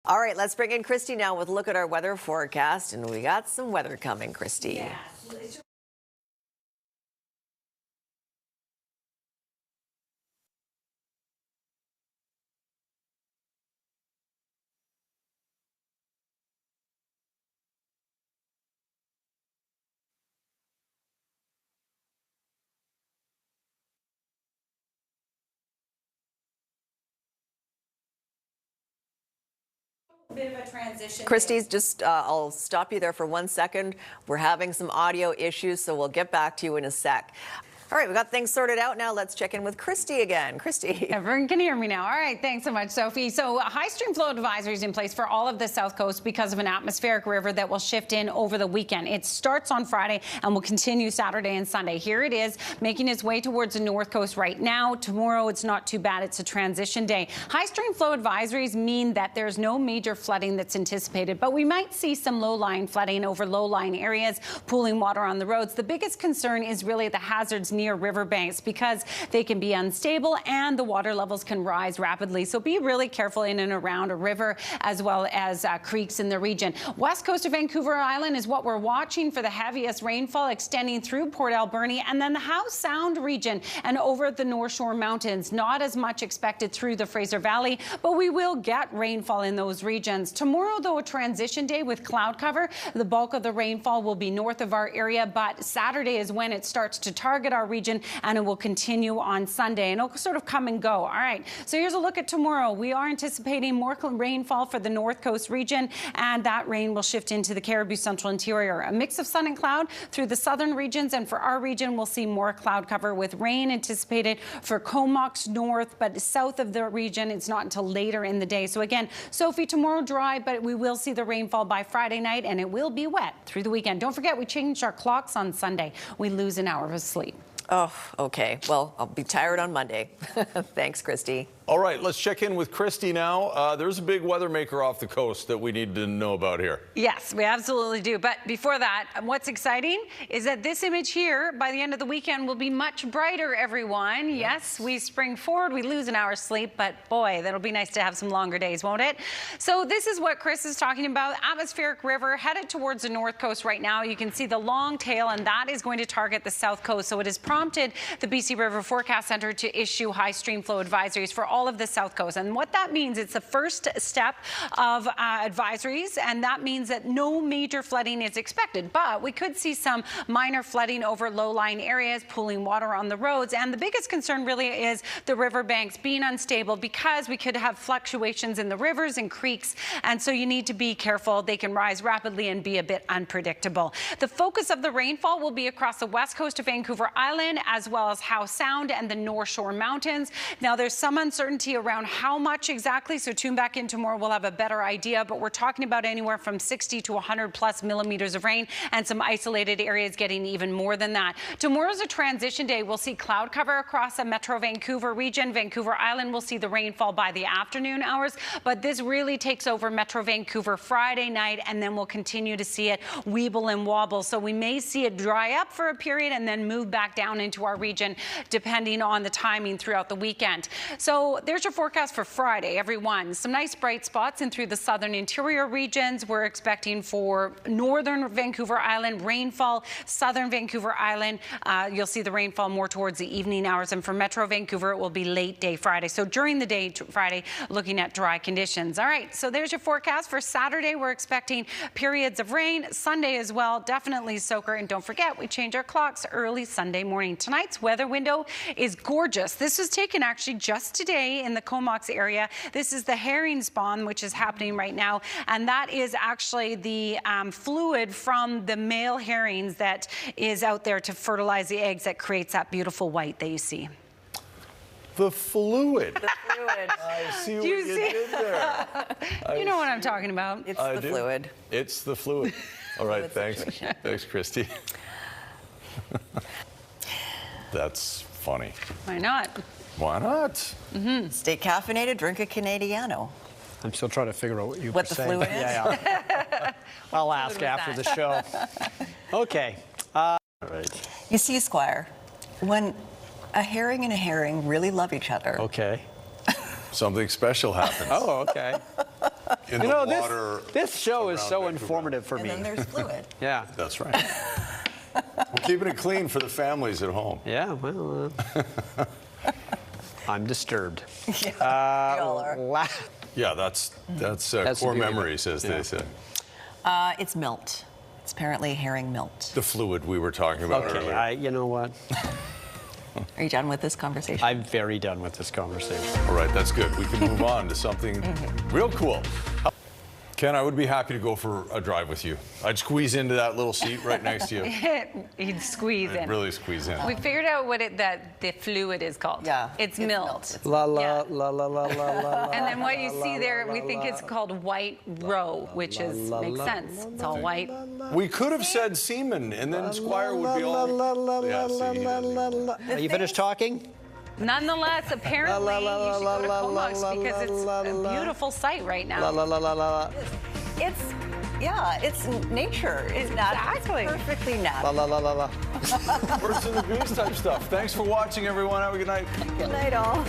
All right, let's bring in Kristi now with a look at our weather forecast. And we got some weather coming, Kristi. Yeah. Bit of a transition. Kristi's just, I'll stop you there for 1 second. We're having some audio issues, so we'll get back to you in a sec. All right, we got things sorted out now. Let's check in with Kristi again. Kristi. Everyone can hear me now. All right, thanks so much, Sophie. So high stream flow advisories in place for all of the South Coast because of an atmospheric river that will shift in over the weekend. It starts on Friday and will continue Saturday and Sunday. Here it is, making its way towards the North Coast right now. Tomorrow, it's not too bad. It's a transition day. High stream flow advisories mean that there's no major flooding that's anticipated, but we might see some low-lying flooding over low-lying areas, pooling water on the roads. The biggest concern is really the hazards near riverbanks because they can be unstable and the water levels can rise rapidly. So be really careful in and around a river as well as creeks in the region. West coast of Vancouver Island is what we're watching for the heaviest rainfall extending through Port Alberni and then the Howe Sound region and over the North Shore Mountains. Not as much expected through the Fraser Valley, but we will get rainfall in those regions. Tomorrow, though, a transition day with cloud cover. The bulk of the rainfall will be north of our area, but Saturday is when it starts to target our region and it will continue on Sunday and it'll sort of come and go. All right, so here's a look at tomorrow. We are anticipating more rainfall for the North Coast region and that rain will shift into the Cariboo Central Interior. A mix of sun and cloud through the southern regions, and for our region we'll see more cloud cover with rain anticipated for Comox north, but south of the region it's not until later in the day. So again, Sophie, tomorrow dry, but we will see the rainfall by Friday night and it will be wet through the weekend. Don't forget, we changed our clocks on Sunday. We lose an hour of sleep. Oh, okay. Well, I'll be tired on Monday. Thanks, Kristi. All right, let's check in with Kristi now. There's a big weather maker off the coast that we need to know about here. Yes, we absolutely do. But before that, what's exciting is that this image here by the end of the weekend will be much brighter, everyone. Yes, we spring forward, we lose an hour's sleep, but boy, that'll be nice to have some longer days, won't it? So this is what Chris is talking about. Atmospheric river headed towards the North Coast right now. You can see the long tail, and that is going to target the South Coast. So it has prompted the BC River Forecast Centre to issue high stream flow advisories for all of the South Coast. And what that means, it's the first step of advisories, and that means that no major flooding is expected. But we could see some minor flooding over low-lying areas, pooling water on the roads. And the biggest concern really is the riverbanks being unstable because we could have fluctuations in the rivers and creeks. And so you need to be careful. They can rise rapidly and be a bit unpredictable. The focus of the rainfall will be across the west coast of Vancouver Island, as well as Howe Sound and the North Shore Mountains. Now, there's some uncertainty around how much exactly, so tune back in tomorrow, we'll have a better idea, but we're talking about anywhere from 60 to 100 plus millimeters of rain and some isolated areas getting even more than that. Tomorrow's a transition day. We'll see cloud cover across the Metro Vancouver region. Vancouver Island will see the rainfall by the afternoon hours, but this really takes over Metro Vancouver Friday night, and then we'll continue to see it weeble and wobble. So we may see it dry up for a period and then move back down into our region depending on the timing throughout the weekend. So there's your forecast for Friday, everyone. Some nice bright spots in through the southern interior regions. We're expecting for northern Vancouver Island rainfall, southern Vancouver Island. You'll see the rainfall more towards the evening hours, and for Metro Vancouver, it will be late day Friday. So during the day Friday, looking at dry conditions. All right, so there's your forecast for Saturday. We're expecting periods of rain. Sunday as well, definitely soaker. And don't forget, we change our clocks early Sunday morning. Tonight's weather window is gorgeous. This was taken actually just today in the Comox area. This is the herring spawn, which is happening right now, and that is actually the fluid from the male herrings that is out there to fertilize the eggs that creates that beautiful white that you see. The fluid. The fluid. I see what you did there. You know what I'm talking about. It's the fluid. It's the fluid. All right, thanks. Thanks, Kristi. That's funny. Why not? Why not? Stay caffeinated, drink a Canadiano. I'm still trying to figure out what the saying. fluid is? Yeah. I'll ask after the show. Okay. All right. You see, Squire, when a herring and a herring really love each other. Okay. Something special happens. Oh, okay. in You the know, water. this show is around so Vancouver. informative for And me. then there's fluid. Yeah. That's right. We're keeping it clean for the families at home. Yeah, well, I'm disturbed. We all are. Yeah, that's That's core a good- memories, as they say. It's milt. It's apparently herring milt. The fluid we were talking about Okay, earlier. you know what? Are you done with this conversation? I'm very done with this conversation. All right, that's good. We can move on to something real cool. Ken, I would be happy to go for a drive with you. I'd squeeze into that little seat right next to you. He'd squeeze I'd in. really squeeze in. We figured out what the fluid is called. Yeah, It's it's milt. La la Yeah. la la la la la. And then what you see there, we think it's called white roe, which is makes sense. It's all white. We could have said semen, and then Squire would be all. Yeah, see, he doesn't. Are you finished talking? Nonetheless, apparently you should go to Comox because it's a beautiful site right La now. la la la la. It's nature. It's Exactly. perfectly La natural. la la la la. Birds in the bees type stuff. Thanks for watching, everyone. Have a good night. Good night, all.